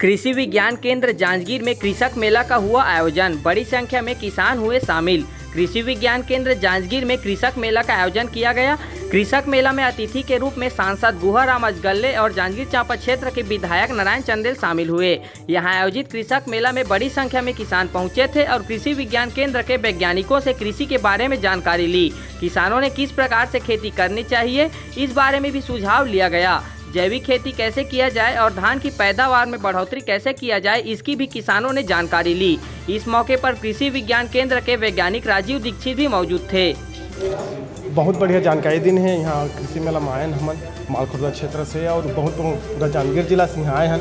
कृषि विज्ञान केंद्र जांजगीर में कृषक मेला का हुआ आयोजन। बड़ी संख्या में किसान हुए शामिल। कृषि विज्ञान केंद्र जांजगीर में कृषक मेला का आयोजन किया गया। कृषक मेला में अतिथि के रूप में सांसद गुहाराम अजगले और जांजगीर चांपा क्षेत्र के विधायक नारायण चंदेल शामिल हुए। यहां आयोजित कृषक मेला में बड़ी संख्या में किसान पहुंचे थे और कृषि विज्ञान केंद्र के वैज्ञानिकों से कृषि के बारे में जानकारी ली। किसानों ने किस प्रकार से खेती करनी चाहिए, इस बारे में भी सुझाव लिया गया। जैविक खेती कैसे किया जाए और धान की पैदावार में बढ़ोतरी कैसे किया जाए, इसकी भी किसानों ने जानकारी ली। इस मौके पर कृषि विज्ञान केंद्र के वैज्ञानिक राजीव दीक्षित भी मौजूद थे। बहुत बढ़िया जानकारी दिन है। यहाँ कृषि मेला में आए हम मालखुर्दा क्षेत्र से और बहुत पूरा जांजगीर जिला से यहाँ आए हैं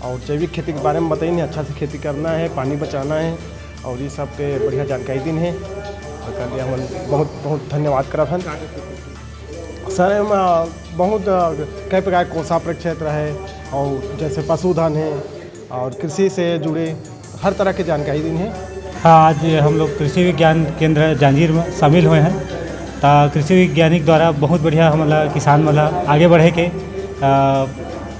और जैविक खेती के बारे में बताइए। अच्छा से खेती करना है, पानी बचाना है और ये सब के बढ़िया जानकारी दिन है। हम बहुत बहुत धन्यवाद करब हन सर। बहुत कई प्रकार के कोसा क्षेत्र है और जैसे पशुधन है और कृषि से जुड़े हर तरह की जानकारी दी है। हाँ, आज हम लोग कृषि विज्ञान केंद्र जांजगीर में शामिल हुए हैं। तो कृषि वैज्ञानिक द्वारा बहुत बढ़िया हमारा किसान वाला आगे बढ़े के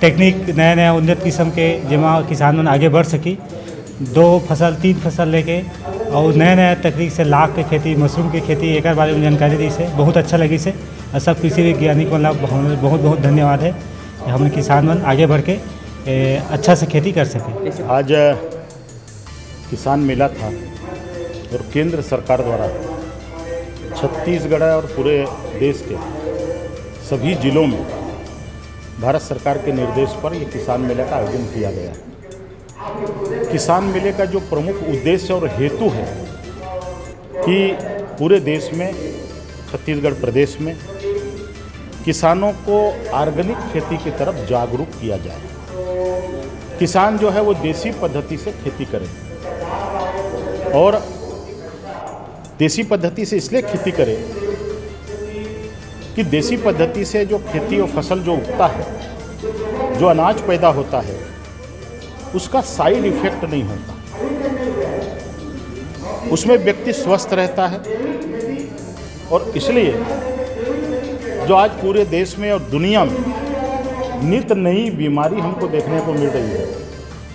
टेक्निक नया नया उन्नत किस्म के जमा किसान मन आगे बढ़ सकी। 2 फसल 3 फसल लेके और नया नया तकनीक से लाख के खेती, मशरूम की खेती एक बारे में जानकारी दी से बहुत अच्छा लगी से। सब कृषि वैज्ञानिक वाला बहुत बहुत धन्यवाद है। हम किसान मन आगे बढ़ के अच्छा से खेती कर सके। आज किसान मेला था और केंद्र सरकार द्वारा छत्तीसगढ़ और पूरे देश के सभी जिलों में भारत सरकार के निर्देश पर यह किसान मेले का आयोजन किया गया। किसान मेले का जो प्रमुख उद्देश्य और हेतु है कि पूरे देश में, छत्तीसगढ़ प्रदेश में किसानों को ऑर्गेनिक खेती की तरफ जागरूक किया जाए। किसान जो है वो देसी पद्धति से खेती करें और देसी पद्धति से इसलिए खेती करे कि देसी पद्धति से जो खेती और फसल जो उगता है, जो अनाज पैदा होता है, उसका साइड इफेक्ट नहीं होता, उसमें व्यक्ति स्वस्थ रहता है। और इसलिए जो आज पूरे देश में और दुनिया में नित नई बीमारी हमको देखने को मिल रही है,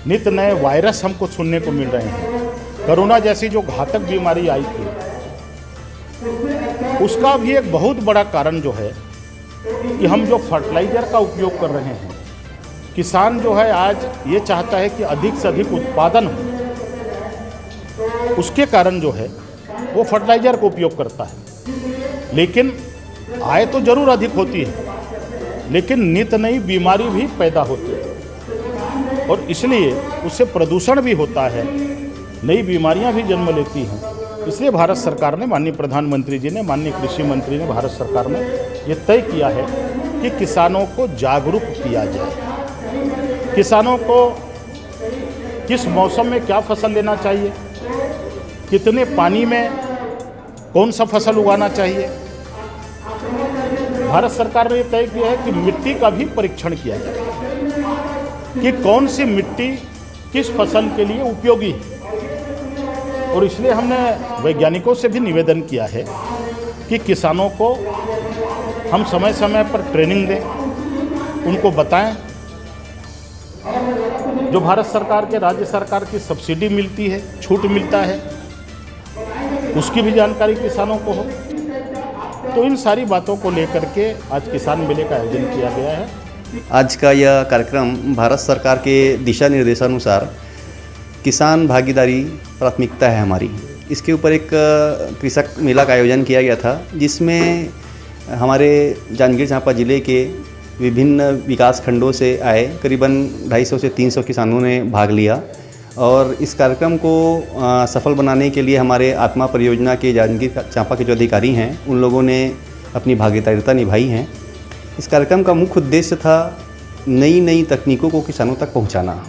नित नए वायरस हमको सुनने को मिल रहे हैं। कोरोना जैसी जो घातक बीमारी आई थी, उसका भी एक बहुत बड़ा कारण जो है कि हम जो फर्टिलाइज़र का उपयोग कर रहे हैं। किसान जो है आज ये चाहता है कि अधिक से अधिक उत्पादन हो, उसके कारण जो है वो फर्टिलाइज़र का उपयोग करता है। लेकिन आय तो जरूर अधिक होती है, लेकिन नित नई बीमारी भी पैदा होती है और इसलिए उससे प्रदूषण भी होता है, नई बीमारियां भी जन्म लेती हैं। इसलिए भारत सरकार ने, माननीय प्रधानमंत्री जी ने, माननीय कृषि मंत्री ने, भारत सरकार ने ये तय किया है कि किसानों को जागरूक किया जाए। किसानों को किस मौसम में क्या फसल लेना चाहिए, कितने पानी में कौन सा फसल उगाना चाहिए। भारत सरकार ने तय किया है कि मिट्टी का भी परीक्षण किया जाए कि कौन सी मिट्टी किस फसल के लिए उपयोगी है। और इसलिए हमने वैज्ञानिकों से भी निवेदन किया है कि किसानों को हम समय समय पर ट्रेनिंग दें, उनको बताएं। जो भारत सरकार के, राज्य सरकार की सब्सिडी मिलती है, छूट मिलता है, उसकी भी जानकारी किसानों को हो। तो इन सारी बातों को लेकर के आज किसान मेले का आयोजन किया गया है। आज का यह कार्यक्रम भारत सरकार के दिशा निर्देशानुसार किसान भागीदारी प्राथमिकता है हमारी, इसके ऊपर एक कृषक मेला का आयोजन किया गया था, जिसमें हमारे जांजगीर चांपा ज़िले के विभिन्न विकास खंडों से आए करीबन 250 से 300 किसानों ने भाग लिया। और इस कार्यक्रम को सफल बनाने के लिए हमारे आत्मा परियोजना के जांजगीर चांपा के जो अधिकारी हैं, उन लोगों ने अपनी भागीदारिता निभाई है। इस कार्यक्रम का मुख्य उद्देश्य था नई नई तकनीकों को किसानों तक पहुंचाना।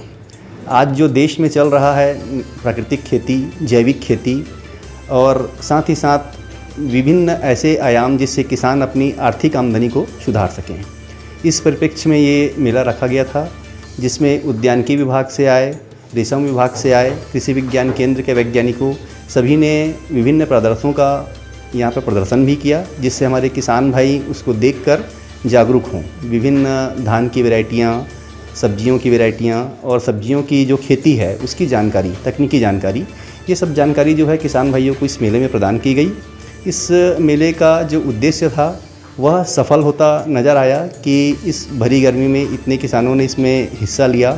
आज जो देश में चल रहा है प्राकृतिक खेती, जैविक खेती और साथ ही साथ विभिन्न ऐसे आयाम जिससे किसान अपनी आर्थिक आमदनी को सुधार सकें, इस परिप्रेक्ष्य में ये मेला रखा गया था, जिसमें उद्यानिकी विभाग से आए, रेशम विभाग से आए, कृषि विज्ञान केंद्र के वैज्ञानिकों सभी ने विभिन्न प्रदर्शनों का यहाँ पर प्रदर्शन भी किया, जिससे हमारे किसान भाई उसको देखकर जागरूक हों। विभिन्न धान की वैरायटियाँ, सब्जियों की वैरायटियाँ और सब्जियों की जो खेती है उसकी जानकारी, तकनीकी जानकारी, ये सब जानकारी जो है किसान भाइयों को इस मेले में प्रदान की गई। इस मेले का जो उद्देश्य था वह सफल होता नज़र आया कि इस भरी गर्मी में इतने किसानों ने इसमें हिस्सा लिया